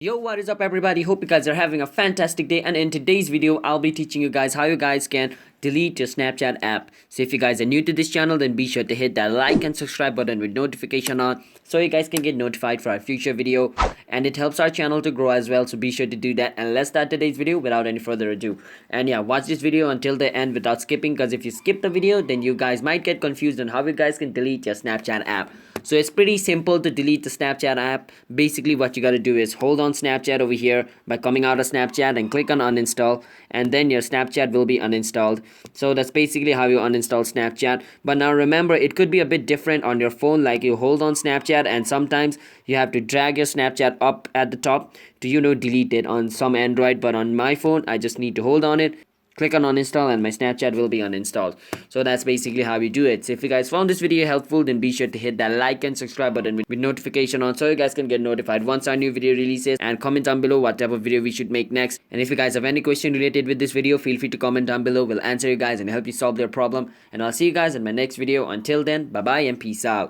Yo, what is up everybody? Hope you guys are having a fantastic day, and in today's video I'll be teaching you guys how you guys can delete your Snapchat app. So if you guys are new to this channel, then be sure to hit that like and subscribe button with notification on so you guys can get notified for our future video, and it helps our channel to grow as well. So be sure to do that, and let's start today's video without any further ado. And yeah, watch this video until the end without skipping, because if you skip the video then you guys might get confused on how you guys can delete your Snapchat app. So it's pretty simple to delete the Snapchat app. Basically what you gotta do is hold on Snapchat over here by coming out of Snapchat and click on uninstall, and then your Snapchat will be uninstalled. So that's basically how you uninstall Snapchat. But now remember, it could be a bit different on your phone. Like, you hold on Snapchat and sometimes you have to drag your Snapchat up at the top to delete it on some Android. But on my phone I just need to hold on it, click on uninstall, and my Snapchat will be uninstalled. So that's basically how we do it. So if you guys found this video helpful, then be sure to hit that like and subscribe button with notification on so you guys can get notified once our new video releases, and comment down below what type of video we should make next. And if you guys have any question related with this video, feel free to comment down below. We'll answer you guys and help you solve their problem, and I'll see you guys in my next video. Until then, bye bye and peace out.